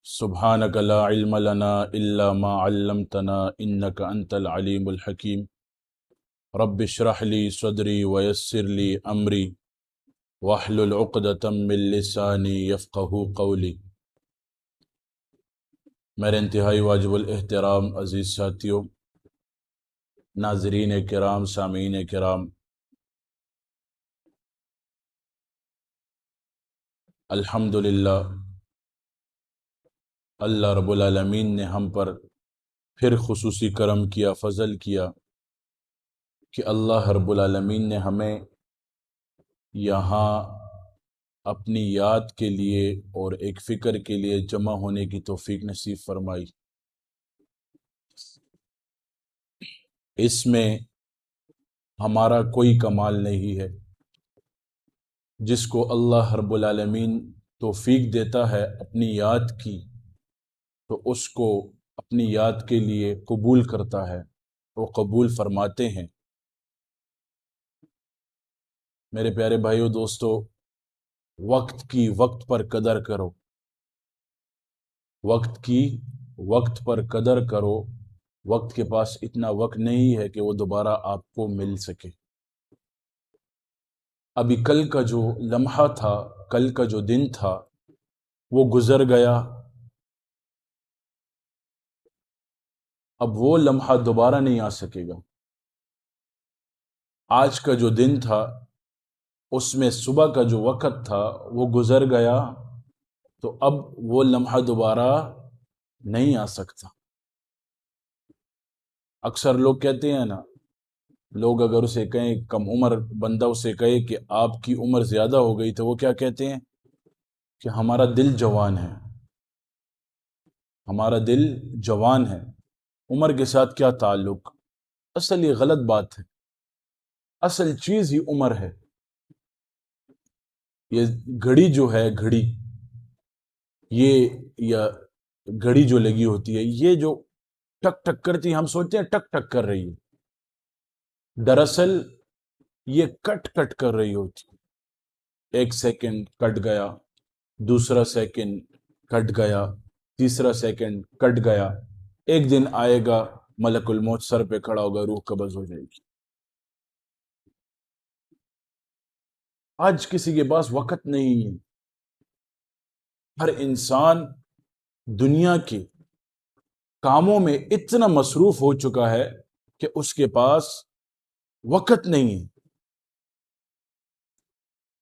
سبحانک لا علم لنا الا ما علمتنا انک انت العلیم الحکیم رب اشرح لی صدری ویسر لی امری واحلل عقدۃ من لسانی یفقہوا قولی۔ میرے انتہائی واجب الاحترام عزیز ساتھیوں، ناظرین کرام، سامعین کرام، الحمدللہ اللہ رب العالمین نے ہم پر پھر خصوصی کرم کیا، فضل کیا کہ اللہ رب العالمین نے ہمیں یہاں اپنی یاد کے لیے اور ایک فکر کے لیے جمع ہونے کی توفیق نصیب فرمائی۔ اس میں ہمارا کوئی کمال نہیں ہے، جس کو اللہ رب العالمین توفیق دیتا ہے اپنی یاد کی تو اس کو اپنی یاد کے لیے قبول کرتا ہے، وہ قبول فرماتے ہیں۔ میرے پیارے بھائیو دوستو، وقت کی وقت پر قدر کرو، وقت کی وقت پر قدر کرو۔ وقت کے پاس اتنا وقت نہیں ہے کہ وہ دوبارہ آپ کو مل سکے۔ ابھی کل کا جو لمحہ تھا، کل کا جو دن تھا، وہ گزر گیا۔ اب وہ لمحہ دوبارہ نہیں آ سکے گا۔ آج کا جو دن تھا، اس میں صبح کا جو وقت تھا وہ گزر گیا، تو اب وہ لمحہ دوبارہ نہیں آ سکتا۔ اکثر لوگ کہتے ہیں نا، لوگ اگر اسے کہیں، کم عمر بندہ اسے کہے کہ آپ کی عمر زیادہ ہو گئی، تو وہ کیا کہتے ہیں کہ ہمارا دل جوان ہے، ہمارا دل جوان ہے۔ عمر کے ساتھ کیا تعلق؟ اصل یہ غلط بات ہے۔ اصل چیز ہی عمر ہے۔ یہ گھڑی جو ہے، گھڑی، یا گھڑی جو لگی ہوتی ہے، یہ جو ٹک ٹک کرتی ہے، ہم سوچتے ہیں ٹک ٹک کر رہی ہے، دراصل یہ کٹ کٹ کر رہی ہوتی ہے۔ ایک سیکنڈ کٹ گیا، دوسرا سیکنڈ کٹ گیا، تیسرا سیکنڈ کٹ گیا۔ ایک دن آئے گا، ملک الموت سر پہ کھڑا ہوگا، روح قبض ہو جائے گی۔ آج کسی کے پاس وقت نہیں ہے۔ ہر انسان دنیا کے کاموں میں اتنا مصروف ہو چکا ہے کہ اس کے پاس وقت نہیں ہے۔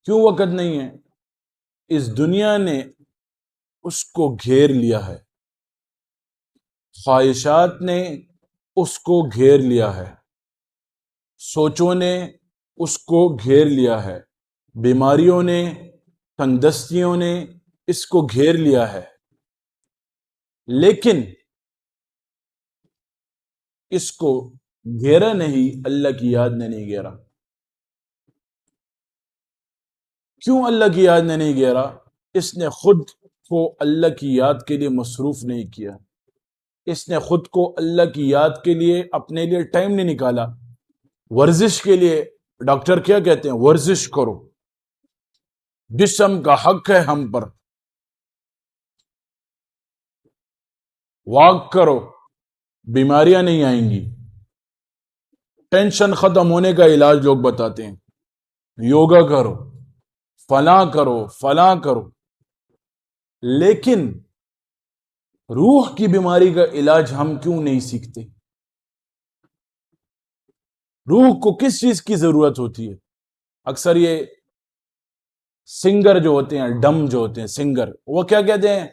کیوں وقت نہیں ہے؟ اس دنیا نے اس کو گھیر لیا ہے، خواہشات نے اس کو گھیر لیا ہے، سوچوں نے اس کو گھیر لیا ہے، بیماریوں نے، تنگ دستیوں نے اس کو گھیر لیا ہے، لیکن اس کو گھیرا نہیں، اللہ کی یاد نے نہیں گھیرا۔ کیوں اللہ کی یاد نے نہیں گھیرا؟ اس نے خود کو اللہ کی یاد کے لیے مصروف نہیں کیا، اس نے خود کو اللہ کی یاد کے لیے اپنے لیے ٹائم نہیں نکالا۔ ورزش کے لیے ڈاکٹر کیا کہتے ہیں؟ ورزش کرو، جسم کا حق ہے ہم پر، واک کرو، بیماریاں نہیں آئیں گی۔ ٹینشن ختم ہونے کا علاج لوگ بتاتے ہیں، یوگا کرو، فلاں کرو، فلاں کرو، لیکن روح کی بیماری کا علاج ہم کیوں نہیں سیکھتے؟ روح کو کس چیز کی ضرورت ہوتی ہے؟ اکثر یہ سنگر جو ہوتے ہیں، ڈم جو ہوتے ہیں سنگر، وہ کیا کہتے ہیں؟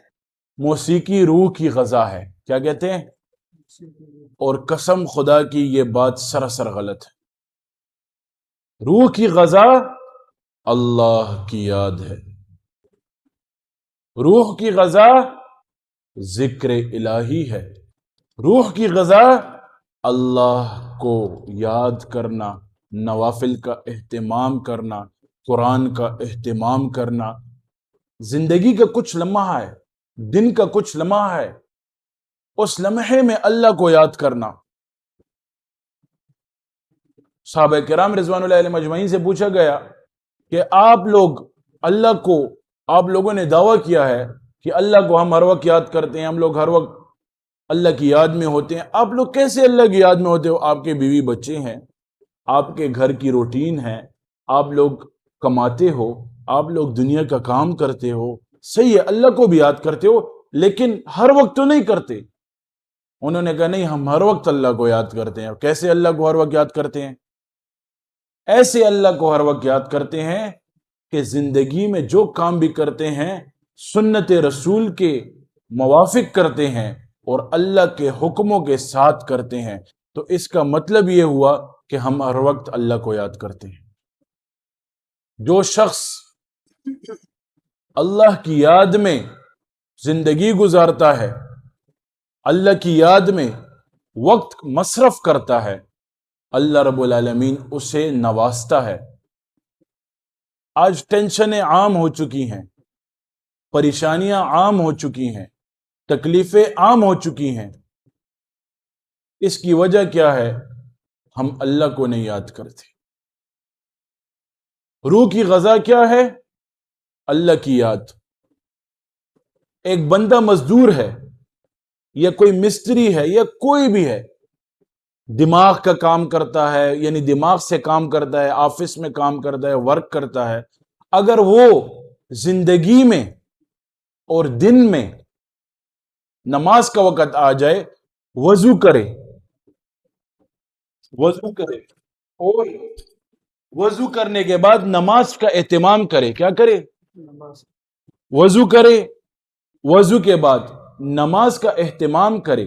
موسیقی روح کی غذا ہے۔ کیا کہتے ہیں؟ اور قسم خدا کی یہ بات سراسر غلط ہے۔ روح کی غذا اللہ کی یاد ہے، روح کی غذا ذکر الہی ہے، روح کی غذا اللہ کو یاد کرنا، نوافل کا اہتمام کرنا، قرآن کا اہتمام کرنا۔ زندگی کا کچھ لمحہ ہے، دن کا کچھ لمحہ ہے، اس لمحے میں اللہ کو یاد کرنا۔ صحابہ کرام رضوان اللہ علیہم اجمعین سے پوچھا گیا کہ آپ لوگ اللہ کو، آپ لوگوں نے دعویٰ کیا ہے کہ اللہ کو ہم ہر وقت یاد کرتے ہیں، ہم لوگ ہر وقت اللہ کی یاد میں ہوتے ہیں۔ آپ لوگ کیسے اللہ کی یاد میں ہوتے ہو؟ آپ کے بیوی بچے ہیں، آپ کے گھر کی روٹین ہے، آپ لوگ کماتے ہو، آپ لوگ دنیا کا کام کرتے ہو، صحیح ہے، اللہ کو بھی یاد کرتے ہو، لیکن ہر وقت تو نہیں کرتے۔ انہوں نے کہا نہیں، ہم ہر وقت اللہ کو یاد کرتے ہیں۔ کیسے اللہ کو ہر وقت یاد کرتے ہیں؟ ایسے اللہ کو ہر وقت یاد کرتے ہیں کہ زندگی میں جو کام بھی کرتے ہیں سنت رسول کے موافق کرتے ہیں اور اللہ کے حکموں کے ساتھ کرتے ہیں۔ تو اس کا مطلب یہ ہوا کہ ہم ہر وقت اللہ کو یاد کرتے ہیں۔ جو شخص اللہ کی یاد میں زندگی گزارتا ہے، اللہ کی یاد میں وقت مصرف کرتا ہے، اللہ رب العالمین اسے نوازتا ہے۔ آج ٹینشنیں عام ہو چکی ہیں، پریشانیاں عام ہو چکی ہیں، تکلیفیں عام ہو چکی ہیں۔ اس کی وجہ کیا ہے؟ ہم اللہ کو نہیں یاد کرتے۔ روح کی غذا کیا ہے؟ اللہ کی یاد۔ ایک بندہ مزدور ہے یا کوئی مستری ہے یا کوئی بھی ہے، دماغ کا کام کرتا ہے، یعنی دماغ سے کام کرتا ہے، آفس میں کام کرتا ہے، ورک کرتا ہے، اگر وہ زندگی میں اور دن میں نماز کا وقت آ جائے، وضو کرے اور وضو کرنے کے بعد نماز کا اہتمام کرے، کیا کرے؟ وضو کرے، وضو کے بعد نماز کا اہتمام کرے،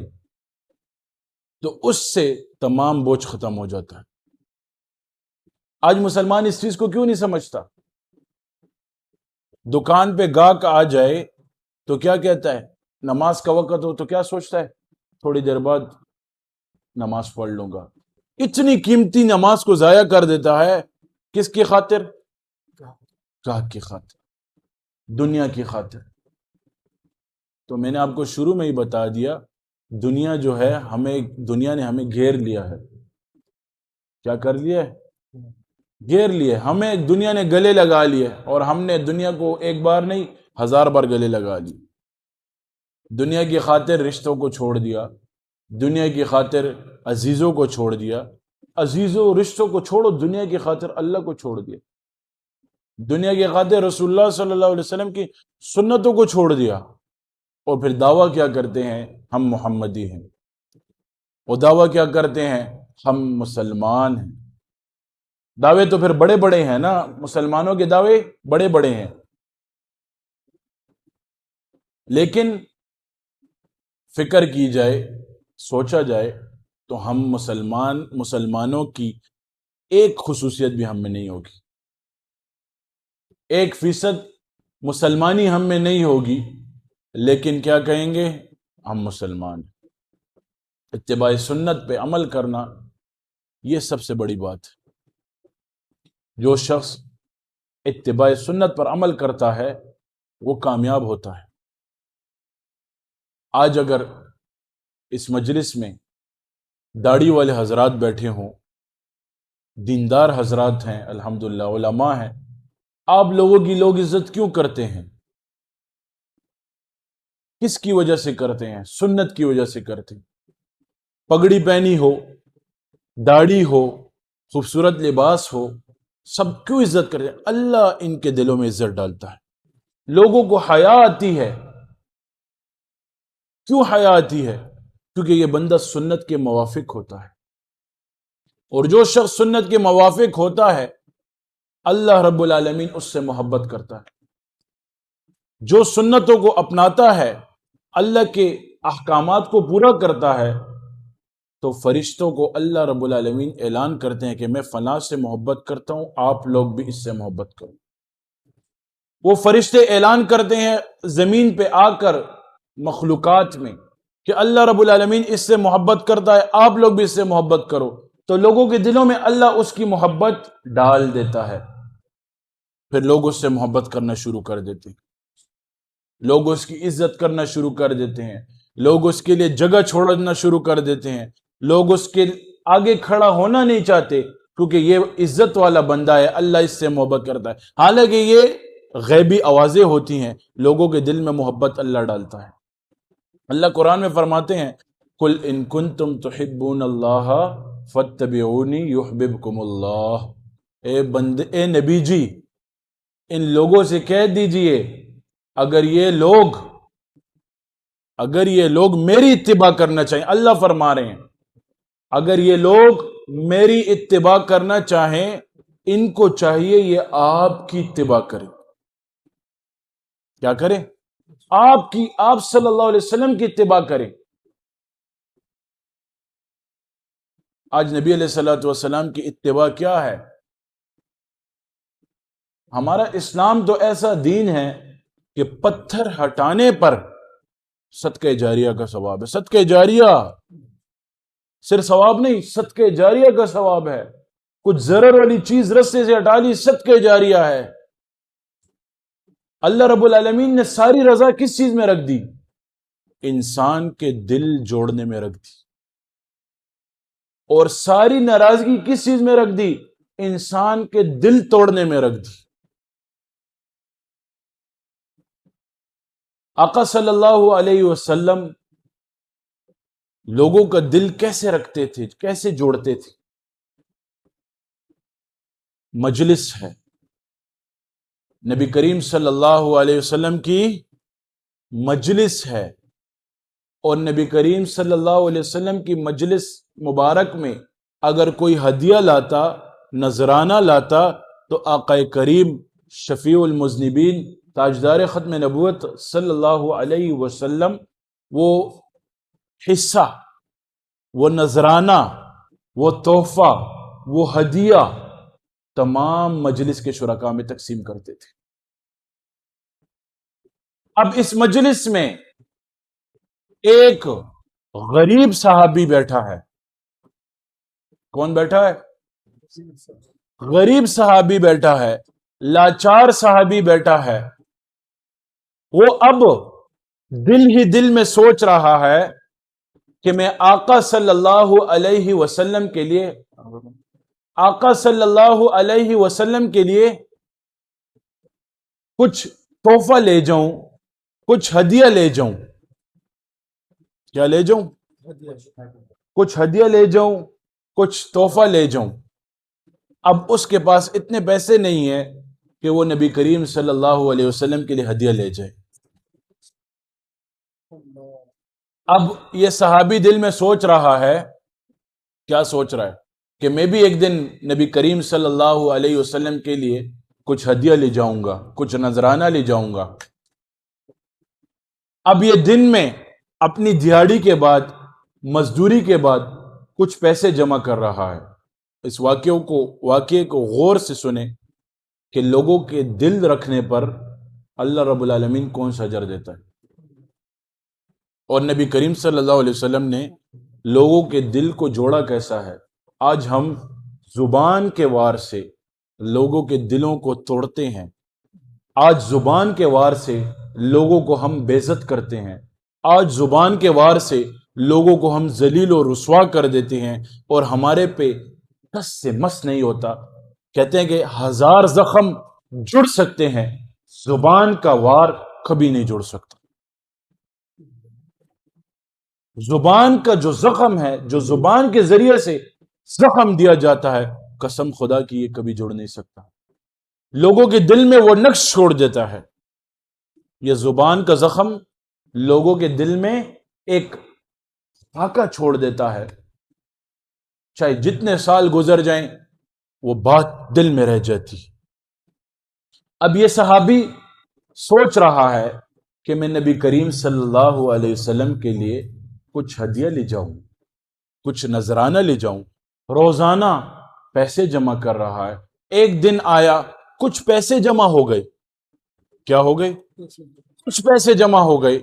تو اس سے تمام بوجھ ختم ہو جاتا ہے۔ آج مسلمان اس چیز کو کیوں نہیں سمجھتا؟ دکان پہ گاہک آ جائے تو کیا کہتا ہے؟ نماز کا وقت ہو تو کیا سوچتا ہے؟ تھوڑی دیر بعد نماز پڑھ لوں گا۔ اتنی قیمتی نماز کو ضائع کر دیتا ہے، کس کی خاطر؟ گاہک کی خاطر، دنیا کی خاطر۔ تو میں نے آپ کو شروع میں ہی بتا دیا، دنیا جو ہے دنیا نے ہمیں گھیر لیا ہے۔ کیا کر لیا ہے؟ گھیر لیے ہمیں، دنیا نے گلے لگا لیے، اور ہم نے دنیا کو ایک بار نہیں 1000 بار گلے لگا لیے۔ دنیا کی خاطر رشتوں کو چھوڑ دیا، دنیا کی خاطر عزیزوں کو چھوڑ دیا، عزیزوں رشتوں کو چھوڑو، دنیا کی خاطر اللہ کو چھوڑ دیا، دنیا کی خاطر رسول اللہ صلی اللہ علیہ وسلم کی سنتوں کو چھوڑ دیا، اور پھر دعویٰ کیا کرتے ہیں؟ ہم محمدی ہیں، اور دعویٰ کیا کرتے ہیں؟ ہم مسلمان ہیں۔ دعوے تو پھر بڑے بڑے ہیں نا، مسلمانوں کے دعوے بڑے بڑے ہیں، لیکن فکر کی جائے، سوچا جائے تو ہم مسلمانوں کی ایک خصوصیت بھی ہم میں نہیں ہوگی، 1% مسلمانی ہم میں نہیں ہوگی، لیکن کیا کہیں گے؟ ہم مسلمان۔ اتباع سنت پہ عمل کرنا، یہ سب سے بڑی بات ہے۔ جو شخص اتباع سنت پر عمل کرتا ہے وہ کامیاب ہوتا ہے۔ آج اگر اس مجلس میں داڑھی والے حضرات بیٹھے ہوں، دیندار حضرات ہیں، الحمدللہ علماء ہیں، آپ لوگوں کی لوگ عزت کیوں کرتے ہیں؟ کس کی وجہ سے کرتے ہیں؟ سنت کی وجہ سے کرتے ہیں۔ پگڑی پہنی ہو، داڑھی ہو، خوبصورت لباس ہو، سب کیوں عزت کرتے ہیں؟ اللہ ان کے دلوں میں عزت ڈالتا ہے، لوگوں کو حیا آتی ہے۔ کیوں حیا آتی ہے؟ کیونکہ یہ بندہ سنت کے موافق ہوتا ہے، اور جو شخص سنت کے موافق ہوتا ہے اللہ رب العالمین اس سے محبت کرتا ہے۔ جو سنتوں کو اپناتا ہے، اللہ کے احکامات کو پورا کرتا ہے، تو فرشتوں کو اللہ رب العالمین اعلان کرتے ہیں کہ میں فلاں سے محبت کرتا ہوں، آپ لوگ بھی اس سے محبت کرو۔ وہ فرشتے اعلان کرتے ہیں زمین پہ آ کر مخلوقات میں کہ اللہ رب العالمین اس سے محبت کرتا ہے، آپ لوگ بھی اس سے محبت کرو، تو لوگوں کے دلوں میں اللہ اس کی محبت ڈال دیتا ہے، پھر لوگ اس سے محبت کرنا شروع کر دیتے ہیں، لوگ اس کی عزت کرنا شروع کر دیتے ہیں، لوگ اس کے لیے جگہ چھوڑنا شروع کر دیتے ہیں، لوگ اس کے آگے کھڑا ہونا نہیں چاہتے، کیونکہ یہ عزت والا بندہ ہے، اللہ اس سے محبت کرتا ہے، حالانکہ یہ غیبی آوازیں ہوتی ہیں، لوگوں کے دل میں محبت اللہ ڈالتا ہے۔ اللہ قرآن میں فرماتے ہیں قل ان کنتم تحبون اللہ فاتبعونی یحببکم اللہ، اے نبی جی ان لوگوں سے کہہ دیجئے اگر یہ لوگ میری اتباع کرنا چاہیں، اللہ فرما رہے ہیں اگر یہ لوگ میری اتباع کرنا چاہیں، ان کو چاہیے یہ آپ کی اتباع کریں۔ کیا کریں؟ آپ صلی اللہ علیہ وسلم کی اتباع کریں۔ آج نبی علیہ الصلوۃ والسلام کی اتباع کیا ہے؟ ہمارا اسلام تو ایسا دین ہے کہ پتھر ہٹانے پر صدقہ جاریہ کا ثواب ہے۔ صدقہ جاریہ صرف ثواب نہیں، صدقہ جاریہ کا ثواب ہے۔ کچھ ضرر والی چیز رستے سے ہٹا لی، صدقہ جاریہ ہے۔ اللہ رب العالمین نے ساری رضا کس چیز میں رکھ دی؟ انسان کے دل جوڑنے میں رکھ دی۔ اور ساری ناراضگی کس چیز میں رکھ دی؟ انسان کے دل توڑنے میں رکھ دی۔ آقا صلی اللہ علیہ وسلم لوگوں کا دل کیسے رکھتے تھے، کیسے جوڑتے تھے؟ مجلس ہے، نبی کریم صلی اللہ علیہ وسلم کی مجلس ہے، اور نبی کریم صلی اللہ علیہ وسلم کی مجلس مبارک میں اگر کوئی ہدیہ لاتا، نذرانہ لاتا، تو آقا کریم شفیع المذنبین تاجدار ختم نبوت صلی اللہ علیہ وسلم وہ حصہ، وہ نذرانہ، وہ تحفہ، وہ ہدیہ تمام مجلس کے شرکاء میں تقسیم کرتے تھے۔ اب اس مجلس میں ایک غریب صحابی بیٹھا ہے۔ کون بیٹھا ہے؟ غریب صحابی بیٹھا ہے، لاچار صحابی بیٹھا ہے۔ وہ اب دل ہی دل میں سوچ رہا ہے کہ میں آقا صلی اللہ علیہ وسلم کے لیے کچھ تحفہ لے جاؤں، کچھ ہدیہ لے جاؤں۔ کیا لے جاؤں؟ کچھ ہدیہ لے جاؤں، کچھ تحفہ لے جاؤں۔ اب اس کے پاس اتنے پیسے نہیں ہیں کہ وہ نبی کریم صلی اللہ علیہ وسلم کے لیے ہدیہ لے جائے۔ اب یہ صحابی دل میں سوچ رہا ہے، کیا سوچ رہا ہے؟ کہ میں بھی ایک دن نبی کریم صلی اللہ علیہ وسلم کے لیے کچھ ہدیہ لے جاؤں گا، کچھ نذرانہ لے جاؤں گا۔ اب یہ دن میں اپنی دیہاڑی کے بعد، مزدوری کے بعد کچھ پیسے جمع کر رہا ہے۔ اس واقعے کو غور سے سنیں کہ لوگوں کے دل رکھنے پر اللہ رب العالمین کون سا اجر دیتا ہے۔ اور نبی کریم صلی اللہ علیہ وسلم نے لوگوں کے دل کو جوڑا کیسا ہے۔ آج ہم زبان کے وار سے لوگوں کے دلوں کو توڑتے ہیں، آج زبان کے وار سے لوگوں کو ہم بے عزت کرتے ہیں، آج زبان کے وار سے لوگوں کو ہم ذلیل و رسوا کر دیتے ہیں، اور ہمارے پہ ٹس سے مس نہیں ہوتا۔ کہتے ہیں کہ 1000 زخم جڑ سکتے ہیں، زبان کا وار کبھی نہیں جڑ سکتا۔ زبان کا جو زخم ہے، جو زبان کے ذریعے سے زخم دیا جاتا ہے، قسم خدا کی یہ کبھی جڑ نہیں سکتا۔ لوگوں کے دل میں وہ نقش چھوڑ دیتا ہے۔ یہ زبان کا زخم لوگوں کے دل میں ایک خاکہ چھوڑ دیتا ہے، چاہے جتنے سال گزر جائیں وہ بات دل میں رہ جاتی۔ اب یہ صحابی سوچ رہا ہے کہ میں نبی کریم صلی اللہ علیہ وسلم کے لیے کچھ ہدیہ لے جاؤں، کچھ نذرانہ لے جاؤں۔ روزانہ پیسے جمع کر رہا ہے۔ ایک دن آیا، کچھ پیسے جمع ہو گئے۔ کیا ہو گئے؟ کچھ پیسے جمع ہو گئے۔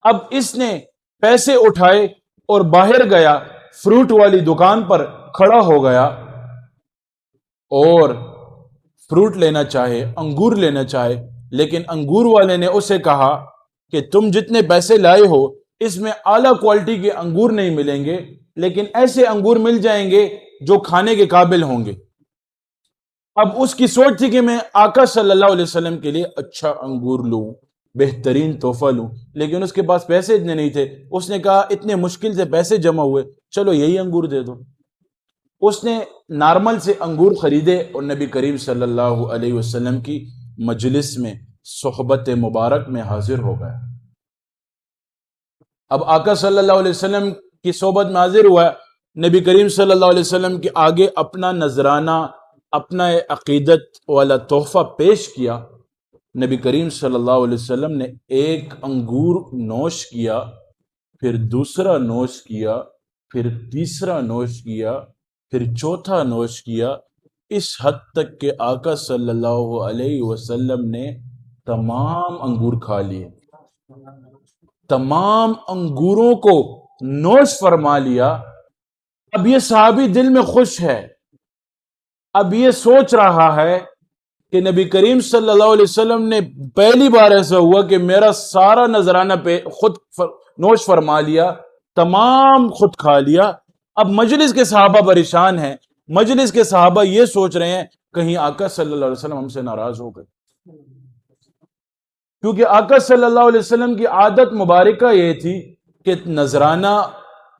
اب اس نے پیسے اٹھائے اور باہر گیا، فروٹ والی دکان پر کھڑا ہو گیا اور فروٹ لینا چاہے، انگور لینا چاہے، لیکن انگور والے نے اسے کہا کہ تم جتنے پیسے لائے ہو اس میں اعلیٰ کوالٹی کے انگور نہیں ملیں گے، لیکن ایسے انگور مل جائیں گے جو کھانے کے قابل ہوں گے۔ اب اس کی سوچ تھی کہ میں آقا صلی اللہ علیہ وسلم کے لیے اچھا انگور لوں، بہترین تحفہ لوں، لیکن اس کے پاس پیسے اتنے نہیں تھے۔ اس نے کہا اتنے مشکل سے پیسے جمع ہوئے، چلو یہی انگور دے دو۔ اس نے نارمل سے انگور خریدے اور نبی کریم صلی اللہ علیہ وسلم کی مجلس میں صحبت مبارک میں حاضر ہو گیا۔ اب آقا صلی اللہ علیہ وسلم کی صحبت میں حاضر ہوا، نبی کریم صلی اللہ علیہ وسلم کے آگے اپنا نذرانہ، اپنا عقیدت والا تحفہ پیش کیا۔ نبی کریم صلی اللہ علیہ وسلم نے ایک انگور نوش کیا، پھر دوسرا نوش کیا، پھر تیسرا نوش کیا، پھر چوتھا نوش کیا، اس حد تک کہ آقا صلی اللہ علیہ وسلم نے تمام انگور کھا لیے، تمام انگوروں کو نوش فرما لیا۔ اب یہ صحابی دل میں خوش ہے، اب یہ سوچ رہا ہے کہ نبی کریم صلی اللہ علیہ وسلم نے پہلی بار ایسا ہوا کہ میرا سارا نذرانہ پہ خود نوش فرما لیا، تمام خود کھا لیا۔ اب مجلس کے صحابہ پریشان ہیں، مجلس کے صحابہ یہ سوچ رہے ہیں کہیں آقا صلی اللہ علیہ وسلم ہم سے ناراض ہو گئے، کیونکہ آقا صلی اللہ علیہ وسلم کی عادت مبارکہ یہ تھی کہ نذرانہ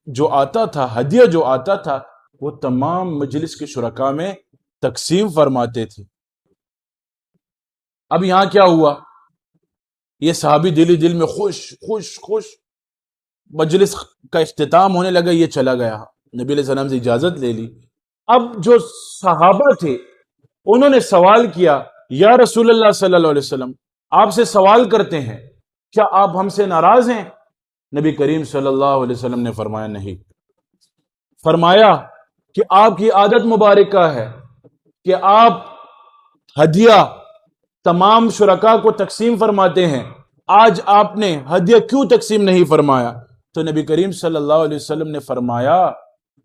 جو آتا تھا، ہدیہ جو آتا تھا، وہ تمام مجلس کے شرکاء میں تقسیم فرماتے تھے۔ اب یہاں کیا ہوا؟ یہ صحابی دل ہی دل میں خوش خوش خوش، مجلس کا اختتام ہونے لگا، یہ چلا گیا، نبی علیہ السلام سے اجازت لے لی۔ اب جو صحابہ تھے انہوں نے سوال کیا، یا رسول اللہ صلی اللہ علیہ وسلم، آپ سے سوال کرتے ہیں، کیا آپ ہم سے ناراض ہیں؟ نبی کریم صلی اللہ علیہ وسلم نے فرمایا نہیں، فرمایا کہ آپ کی عادت مبارکہ ہے کہ آپ ہدیہ تمام شرکاء کو تقسیم فرماتے ہیں، آج آپ نے ہدیہ کیوں تقسیم نہیں فرمایا؟ تو نبی کریم صلی اللہ علیہ وسلم نے فرمایا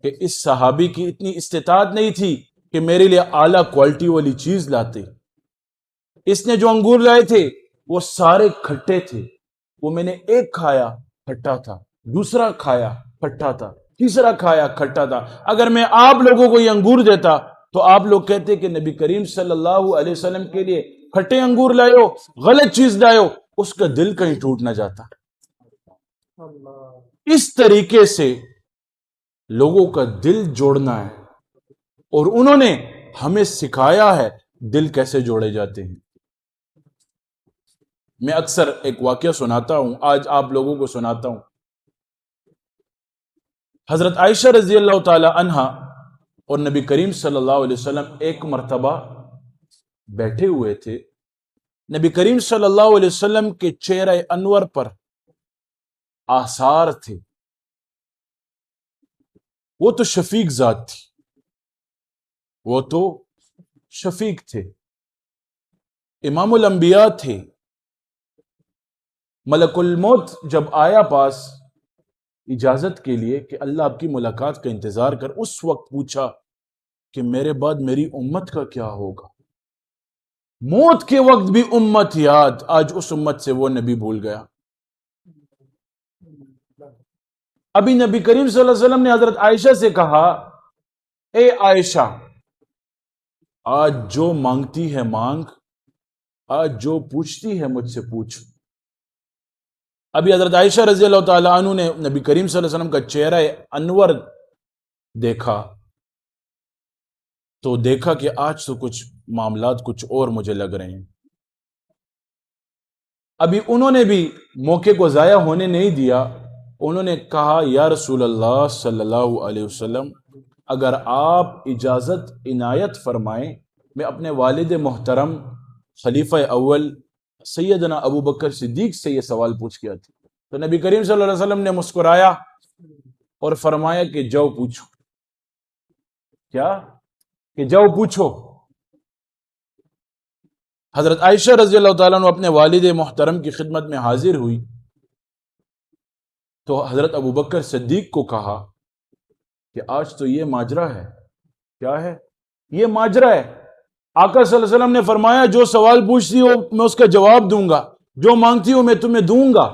کہ اس صحابی کی اتنی استطاعت نہیں تھی کہ میرے لیے اعلیٰ کوالٹی والی چیز لاتے۔ اس نے جو انگور لائے تھے وہ سارے کھٹے تھے، وہ میں نے ایک کھایا کھٹا تھا، دوسرا کھایا کھٹا تھا، تیسرا کھایا کھٹا تھا۔ اگر میں آپ لوگوں کو یہ انگور دیتا تو آپ لوگ کہتے کہ نبی کریم صلی اللہ علیہ وسلم کے لیے کھٹے انگور لائے ہو، غلط چیز لائے ہو، اس کا دل کہیں ٹوٹ نہ جاتا۔ اس طریقے سے لوگوں کا دل جوڑنا ہے، اور انہوں نے ہمیں سکھایا ہے دل کیسے جوڑے جاتے ہیں۔ میں اکثر ایک واقعہ سناتا ہوں، آج آپ لوگوں کو سناتا ہوں۔ حضرت عائشہ رضی اللہ تعالی عنہا اور نبی کریم صلی اللہ علیہ وسلم ایک مرتبہ بیٹھے ہوئے تھے، نبی کریم صلی اللہ علیہ وسلم کے چہرہ انور پر آثار تھے، وہ تو شفیق ذات تھی، وہ تو شفیق تھے، امام الانبیاء تھے۔ ملک الموت جب آیا پاس اجازت کے لیے کہ اللہ آپ کی ملاقات کا انتظار کر، اس وقت پوچھا کہ میرے بعد میری امت کا کیا ہوگا؟ موت کے وقت بھی امت یاد، آج اس امت سے وہ نبی بھول گیا۔ ابھی نبی کریم صلی اللہ علیہ وسلم نے حضرت عائشہ سے کہا، اے عائشہ، آج جو مانگتی ہے مانگ، آج جو پوچھتی ہے مجھ سے پوچھ۔ ابھی حضرت عائشہ رضی اللہ تعالیٰ عنہ نے نبی کریم صلی اللہ علیہ وسلم کا چہرہ انور دیکھا تو دیکھا کہ آج تو کچھ معاملات کچھ اور مجھے لگ رہے ہیں۔ ابھی انہوں نے بھی موقع کو ضائع ہونے نہیں دیا، انہوں نے کہا، یا رسول اللہ صلی اللہ علیہ وسلم، اگر آپ اجازت عنایت فرمائیں، میں اپنے والد محترم خلیفہ اول سیدنا ابو بکر صدیق سے یہ سوال پوچھ کے آتی۔ تو نبی کریم صلی اللہ علیہ وسلم نے مسکرایا اور فرمایا کہ جاؤ پوچھو۔ کیا؟ کہ جاؤ پوچھو۔ حضرت عائشہ رضی اللہ تعالیٰ عنہ اپنے والد محترم کی خدمت میں حاضر ہوئی تو حضرت ابو بکر صدیق کو کہا کہ آج تو یہ ماجرا ہے۔ کیا ہے؟ یہ ماجرا ہے، آقا صلی اللہ علیہ وسلم نے فرمایا جو سوال پوچھتی ہو میں اس کا جواب دوں گا، جو مانگتی ہو میں تمہیں دوں گا۔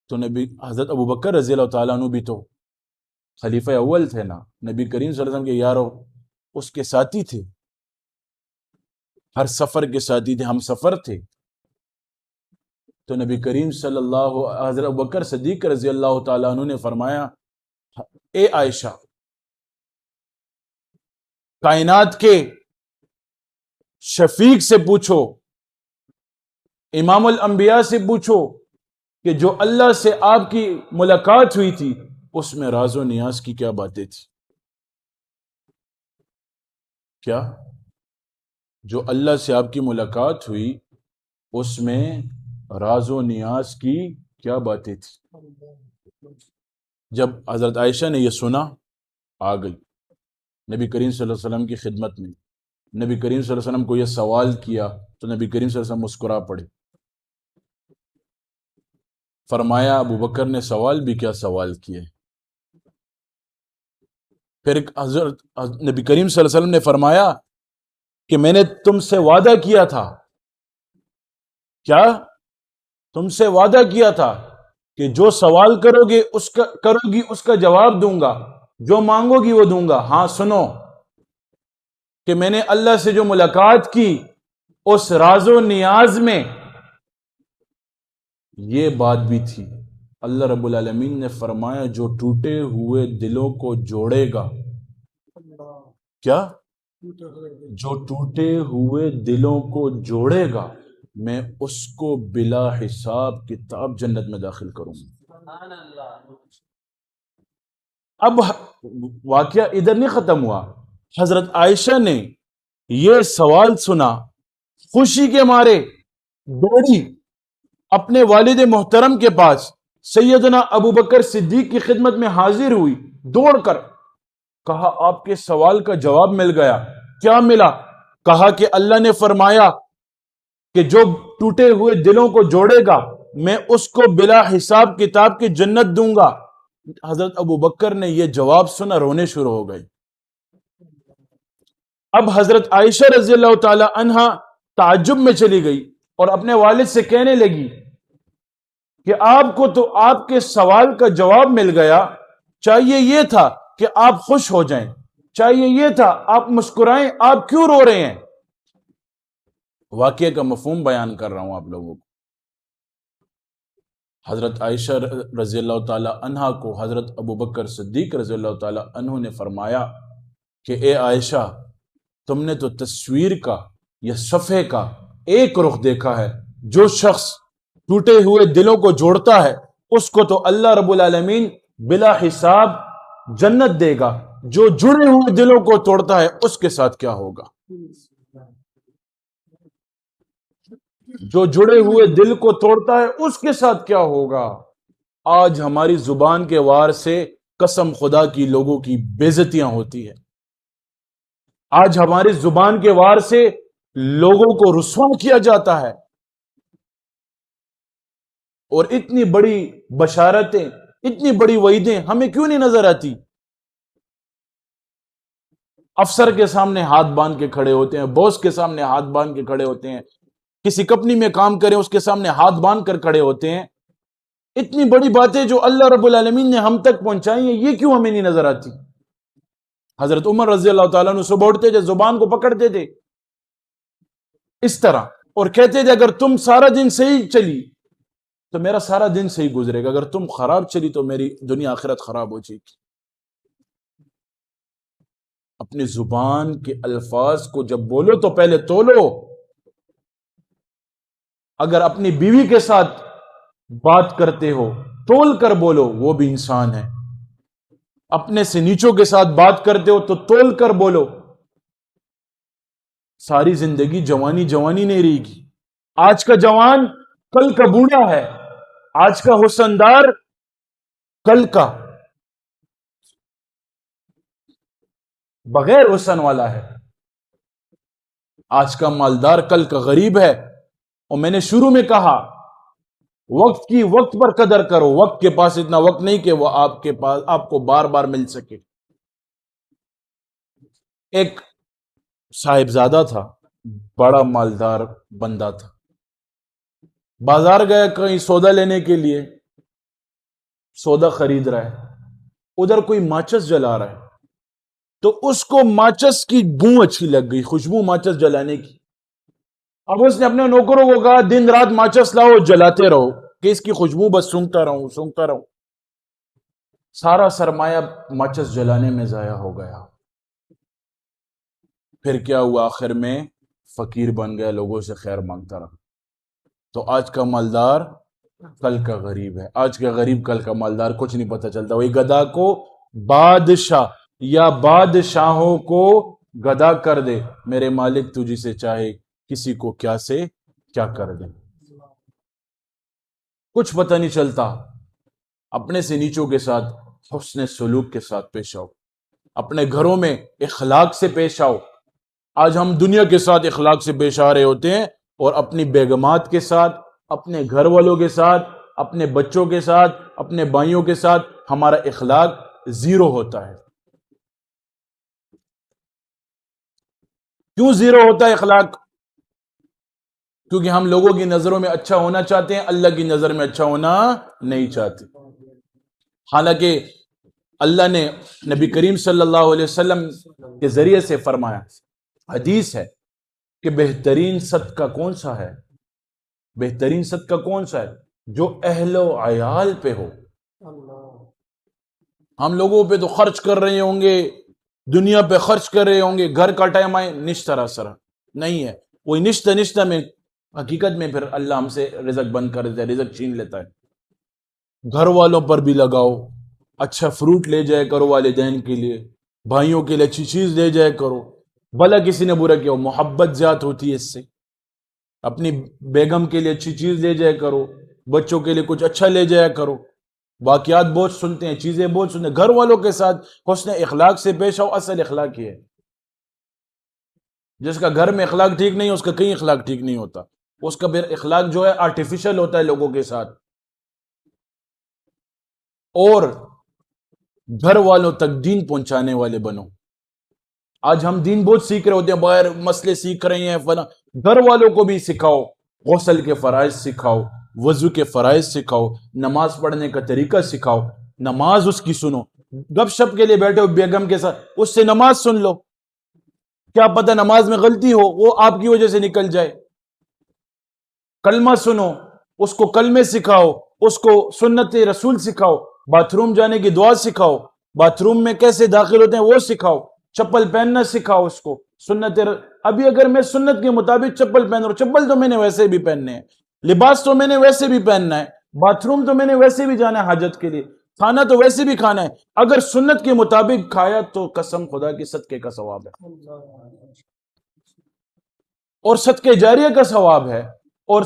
تو نبی حضرت ابو بکر رضی اللہ تعالیٰ عنہ بھی تو خلیفہ اول تھے نا، نبی کریم صلی اللہ علیہ وسلم کے یارو اس کے ساتھی تھے، ہر سفر کے ساتھی تھے، ہم سفر تھے. تو نبی کریم صلی اللہ حضرت ابوبکر صدیق رضی اللہ تعالیٰ عنہ نے فرمایا، اے عائشہ، کائنات کے شفیق سے پوچھو، امام الانبیاء سے پوچھو کہ جو اللہ سے آپ کی ملاقات ہوئی تھی اس میں راز و نیاز کی کیا باتیں تھی. کیا جو اللہ سے آپ کی ملاقات ہوئی اس میں راز و نیاز کی کیا باتیں تھی؟ جب حضرت عائشہ نے یہ سنا، آ گئی نبی کریم صلی اللہ علیہ وسلم کی خدمت میں. نبی کریم صلی اللہ علیہ وسلم کو یہ سوال کیا تو نبی کریم صلی اللہ علیہ وسلم مسکرا پڑے. فرمایا ابو بکر نے سوال بھی کیا سوال کیے. پھر حضرت نبی کریم صلی اللہ علیہ وسلم نے فرمایا کہ میں نے تم سے وعدہ کیا تھا. کیا؟ تم سے وعدہ کیا تھا کہ جو سوال کرو گی اس کا جواب دوں گا، جو مانگو گی وہ دوں گا. ہاں سنو کہ میں نے اللہ سے جو ملاقات کی اس راز و نیاز میں یہ بات بھی تھی. اللہ رب العالمین نے فرمایا جو ٹوٹے ہوئے دلوں کو جوڑے گا. کیا؟ جو ٹوٹے ہوئے دلوں کو جوڑے گا میں اس کو بلا حساب کتاب جنت میں داخل کروں گا. اب واقعہ ادھر نہیں ختم ہوا. حضرت عائشہ نے یہ سوال سنا، خوشی کے مارے دوڑی اپنے والد محترم کے پاس، سیدنا ابو بکر صدیق کی خدمت میں حاضر ہوئی. دوڑ کر کہا آپ کے سوال کا جواب مل گیا. کیا ملا؟ کہا کہ اللہ نے فرمایا کہ جو ٹوٹے ہوئے دلوں کو جوڑے گا میں اس کو بلا حساب کتاب کی جنت دوں گا. حضرت ابو بکر نے یہ جواب سنا، رونے شروع ہو گئے. اب حضرت عائشہ رضی اللہ تعالی عنہا تعجب میں چلی گئی اور اپنے والد سے کہنے لگی کہ آپ کو تو آپ کے سوال کا جواب مل گیا، چاہیے یہ تھا کہ آپ خوش ہو جائیں، چاہیے یہ تھا آپ مسکرائیں، آپ کیوں رو رہے ہیں؟ واقعے کا مفہوم بیان کر رہا ہوں آپ لوگوں کو. حضرت عائشہ رضی اللہ تعالی عنہا کو حضرت ابو بکر صدیق رضی اللہ تعالی عنہ نے فرمایا کہ اے عائشہ، تم نے تو تصویر کا یا صفحے کا ایک رخ دیکھا ہے. جو شخص ٹوٹے ہوئے دلوں کو جوڑتا ہے اس کو تو اللہ رب العالمین بلا حساب جنت دے گا. جو جڑے ہوئے دلوں کو توڑتا ہے اس کے ساتھ کیا ہوگا؟ جو جڑے ہوئے دل کو توڑتا ہے اس کے ساتھ کیا ہوگا؟ آج ہماری زبان کے وار سے قسم خدا کی لوگوں کی بے عزتیاں ہوتی ہے. آج ہماری زبان کے وار سے لوگوں کو رسوا کیا جاتا ہے. اور اتنی بڑی بشارتیں، اتنی بڑی وعیدیں ہمیں کیوں نہیں نظر آتی؟ افسر کے سامنے ہاتھ باندھ کے کھڑے ہوتے ہیں، باس کے سامنے ہاتھ باندھ کے کھڑے ہوتے ہیں، کسی کمپنی میں کام کریں اس کے سامنے ہاتھ باندھ کر کھڑے ہوتے ہیں. اتنی بڑی باتیں جو اللہ رب العالمین نے ہم تک پہنچائی ہیں یہ کیوں ہمیں نہیں نظر آتی؟ حضرت عمر رضی اللہ تعالیٰ عنہ صبح اٹھتے تھے، زبان کو پکڑتے تھے اس طرح اور کہتے تھے اگر تم سارا دن صحیح چلی تو میرا سارا دن صحیح گزرے گا، اگر تم خراب چلی تو میری دنیا آخرت خراب ہو جائے گی. اپنی زبان کے الفاظ کو جب بولو تو پہلے تولو. اگر اپنی بیوی کے ساتھ بات کرتے ہو تول کر بولو، وہ بھی انسان ہے. اپنے سے نیچوں کے ساتھ بات کرتے ہو تو تول کر بولو. ساری زندگی جوانی جوانی نہیں رہے گی. آج کا جوان کل کا بوڑھا ہے، آج کا حسندار کل کا بغیر حسن والا ہے، آج کا مالدار کل کا غریب ہے. اور میں نے شروع میں کہا وقت کی وقت پر قدر کرو. وقت کے پاس اتنا وقت نہیں کہ وہ آپ کو بار بار مل سکے. ایک صاحبزادہ تھا، بڑا مالدار بندہ تھا. بازار گیا کہیں سودا لینے کے لیے، سودا خرید رہا ہے، ادھر کوئی ماچس جلا رہا ہے تو اس کو ماچس کی بو اچھی لگ گئی، خوشبو ماچس جلانے کی. اب اس نے اپنے نوکروں کو کہا دن رات ماچس لاؤ جلاتے رہو کہ اس کی خوشبو بس سونگتا رہوں. سارا سرمایہ ماچس جلانے میں ضائع ہو گیا. پھر کیا ہوا؟ آخر میں فقیر بن گیا، لوگوں سے خیر مانگتا رہا. تو آج کا مالدار کل کا غریب ہے، آج کا غریب کل کا مالدار، کچھ نہیں پتہ چلتا. وہی گدھا کو بادشاہ یا بادشاہوں کو گدھا کر دے، میرے مالک تجھ سے چاہے کسی کو کیا سے کیا کر دے. کچھ پتہ نہیں چلتا. اپنے سے نیچوں کے ساتھ حسن سلوک کے ساتھ پیش آؤ، اپنے گھروں میں اخلاق سے پیش آؤ. آج ہم دنیا کے ساتھ اخلاق سے پیش آ رہے ہوتے ہیں، اور اپنی بیگمات کے ساتھ، اپنے گھر والوں کے ساتھ، اپنے بچوں کے ساتھ، اپنے بھائیوں کے ساتھ ہمارا اخلاق زیرو ہوتا ہے. کیوں زیرو ہوتا ہے اخلاق؟ کیونکہ ہم لوگوں کی نظروں میں اچھا ہونا چاہتے ہیں، اللہ کی نظر میں اچھا ہونا نہیں چاہتے. حالانکہ اللہ نے نبی کریم صلی اللہ علیہ وسلم کے ذریعے سے فرمایا، حدیث ہے کہ بہترین صدقہ کون سا ہے؟ بہترین صدقہ کون سا ہے؟ جو اہل و عیال پہ ہو. ہم لوگوں پہ تو خرچ کر رہے ہوں گے، دنیا پہ خرچ کر رہے ہوں گے، گھر کا ٹائم آئے نشتہ سرا نہیں ہے. وہی نشتہ میں حقیقت میں پھر اللہ ہم سے رزق بند کر دیتا ہے، رزق چھین لیتا ہے. گھر والوں پر بھی لگاؤ، اچھا فروٹ لے جائے کرو والدین کے لیے، بھائیوں کے لیے اچھی چیز لے جائے کرو. بھلا کسی نے برا کیا ہو، محبت زیادہ ہوتی ہے اس سے. اپنی بیگم کے لیے اچھی چیز لے جائے کرو، بچوں کے لیے کچھ اچھا لے جایا کرو. واقعات بہت سنتے ہیں، چیزیں بہت سنتے ہیں. گھر والوں کے ساتھ حسن اخلاق سے پیش آؤ. اصل اخلاق یہ ہے. جس کا گھر میں اخلاق ٹھیک نہیں، اس کا کہیں اخلاق ٹھیک نہیں ہوتا. اس کا پھر اخلاق جو ہے آرٹیفیشل ہوتا ہے لوگوں کے ساتھ. اور گھر والوں تک دین پہنچانے والے بنو. آج ہم دین بہت سیکھ رہے ہوتے ہیں، باہر مسئلے سیکھ رہے ہیں فلاں. گھر والوں کو بھی سکھاؤ، غسل کے فرائض سکھاؤ، وضو کے فرائض سکھاؤ، نماز پڑھنے کا طریقہ سکھاؤ. نماز اس کی سنو. گپ شپ کے لیے بیٹھے ہو بیگم کے ساتھ، اس سے نماز سن لو. کیا پتہ نماز میں غلطی ہو، وہ آپ کی وجہ سے نکل جائے. کلمہ سنو، اس کو کلمے سکھاؤ، اس کو سنت رسول سکھاؤ. باتھ روم جانے کی دعا سکھاؤ، باتھ روم میں کیسے داخل ہوتے ہیں وہ سکھاؤ. چپل پہننا سکھاؤ اس کو. ابھی اگر میں سنت کے مطابق چپل پہن رہا ہوں، چپل تو میں نے ویسے بھی پہننے ہیں، لباس تو میں نے ویسے بھی پہننا ہے، باتھ روم تو میں نے ویسے بھی جانا ہے حاجت کے لیے، کھانا تو ویسے بھی کھانا ہے. اگر سنت کے مطابق کھایا تو قسم خدا کی صدقے کا ثواب ہے، اور صدقے جاریہ کا ثواب ہے. اور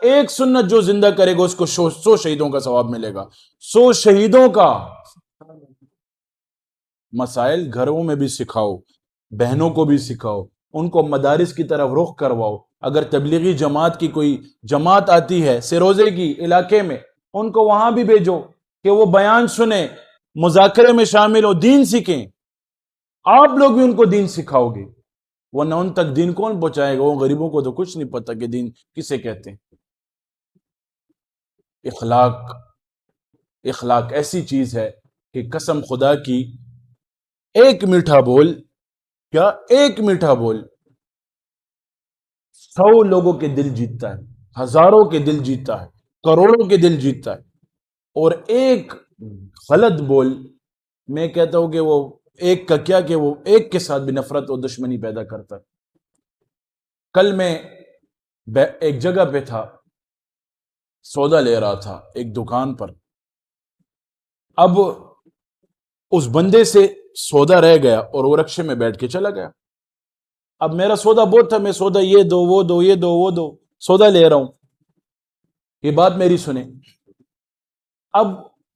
ایک سنت جو زندہ کرے گا اس کو 100 شہیدوں کا ثواب ملے گا. 100 شہیدوں کا. مسائل گھروں میں بھی سکھاؤ، بہنوں کو بھی سکھاؤ، ان کو مدارس کی طرف رخ کرواؤ. اگر تبلیغی جماعت کی کوئی جماعت آتی ہے سروزے کی علاقے میں، ان کو وہاں بھی بھیجو کہ وہ بیان سنیں، مذاکرے میں شامل ہو، دین سیکھیں. آپ لوگ بھی ان کو دین سکھاؤ گے، ورنہ ان تک دین کون پہنچائے گا؟ وہ غریبوں کو تو کچھ نہیں پتا کہ دین کسے کہتے ہیں. اخلاق ایسی چیز ہے کہ قسم خدا کی ایک میٹھا بول، کیا ایک میٹھا بول 100 لوگوں کے دل جیتتا ہے، ہزاروں کے دل جیتتا ہے، کروڑوں کے دل جیتتا ہے. اور ایک غلط بول، میں کہتا ہوں کہ وہ ایک کا کیا کہ وہ ایک کے ساتھ بھی نفرت اور دشمنی پیدا کرتا ہے. کل میں ایک جگہ پہ تھا، سودا لے رہا تھا ایک دکان پر. اب اس بندے سے سودا رہ گیا اور وہ رکشے میں بیٹھ کے چلا گیا. اب میرا سودا بہت تھا، میں سودا یہ دو وہ دو یہ دو وہ دو سودا لے رہا ہوں. یہ بات میری سنیں. اب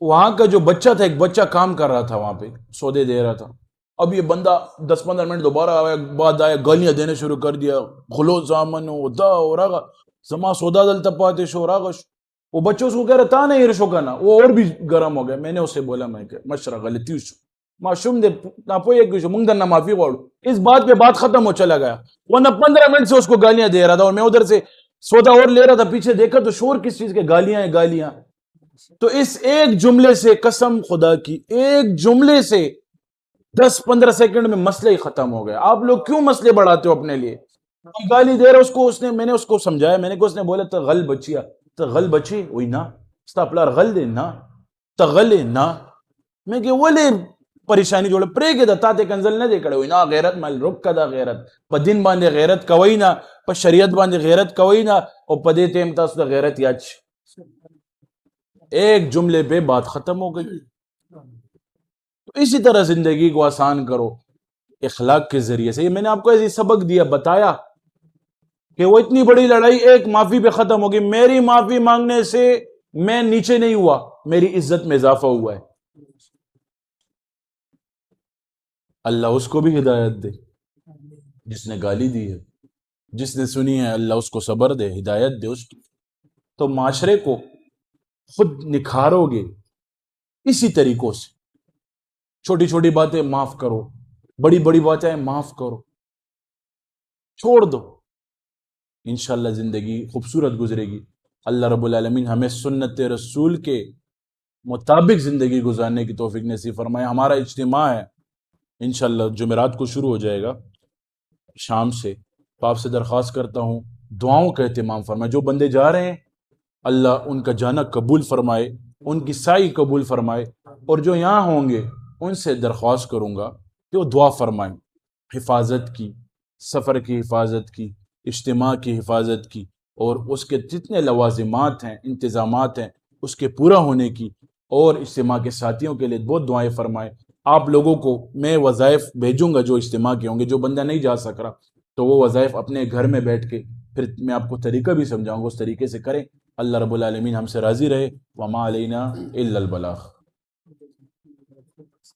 وہاں کا جو بچہ تھا، ایک بچہ کام کر رہا تھا وہاں پہ، سودے دے رہا تھا. اب یہ بندہ 10-15 منٹ دوبارہ بعد آیا، گالیاں دینے شروع کر دیا، خلو زامن دا اور آگا زما سودا دل تپاتے شو راگش. وہ بچوں کو کہہ رہا تھا نہیں رشو کا نا، وہ اور بھی گرم ہو گیا. میں نے اسے بولا، میں کہ مشرا غلطی شو معشوم دے ناپو ایک شو منگ دن معافی واڑو. اس بات پہ بات ختم ہو چلا گیا. وہ نہ 15 منٹ سے اس کو گالیاں دے رہا تھا، اور میں ادھر سے سودا اور لے رہا تھا. پیچھے دیکھا تو شور کس چیز کے، گالیاں ہیں گالیاں. تو اس ایک جملے سے، قسم خدا کی ایک جملے سے 10-15 سیکنڈ میں مسئلہ ہی ختم ہو گیا. آپ لوگ کیوں مسئلے بڑھاتے ہو اپنے لیے؟ گالی دے رہا اس کو، میں نے اس کو سمجھایا، میں نے کہا، اس نے بولا تغل بچیا، تغل بچی وہی نا استاپلار غل دے نا تغل نا میں کہ ولے پریشانی جوړه پرېږده تا ته کنزل نه دی کړی وای نه غیرت مل رک دا غیرت په دین باندې غیرت کوي نه په شریعت باندې غیرت کوي نه او په دې ټیم تاسو د غیرت یاد شي ایک جملے پہ بات ختم ہو گئی. تو اسی طرح زندگی کو آسان کرو اخلاق کے ذریعے سے. یہ میں نے آپ کو ایسی سبق دیا، بتایا کہ وہ اتنی بڑی لڑائی ایک معافی پہ ختم ہوگی. میری معافی مانگنے سے میں نیچے نہیں ہوا، میری عزت میں اضافہ ہوا ہے. اللہ اس کو بھی ہدایت دے جس نے گالی دی ہے، جس نے سنی ہے اللہ اس کو صبر دے، ہدایت دے اس کی. تو معاشرے کو خود نکھارو گے اسی طریقوں سے. چھوٹی چھوٹی باتیں معاف کرو، بڑی بڑی باتیں معاف کرو، چھوڑ دو، انشاءاللہ زندگی خوبصورت گزرے گی. اللہ رب العالمین ہمیں سنت رسول کے مطابق زندگی گزارنے کی توفیق نصیب فرمائے. ہمارا اجتماع ہے انشاءاللہ جمعرات کو شروع ہو جائے گا شام سے. تو آپ سے درخواست کرتا ہوں دعاؤں کا اہتمام فرمائے. جو بندے جا رہے ہیں اللہ ان کا جانا قبول فرمائے، ان کی سائی قبول فرمائے. اور جو یہاں ہوں گے ان سے درخواست کروں گا کہ وہ دعا فرمائیں حفاظت کی، سفر کی حفاظت کی، اجتماع کی حفاظت کی، اور اس کے جتنے لوازمات ہیں، انتظامات ہیں، اس کے پورا ہونے کی. اور اجتماع کے ساتھیوں کے لیے بہت دعائیں فرمائیں. آپ لوگوں کو میں وظائف بھیجوں گا جو اجتماع کے ہوں گے. جو بندہ نہیں جا سک رہا تو وہ وظائف اپنے گھر میں بیٹھ کے پھر میں آپ کو طریقہ بھی سمجھاؤں گا، اس طریقے سے کریں. اللہ رب العالمین ہم سے راضی رہے. وما علینا الا البلاغ.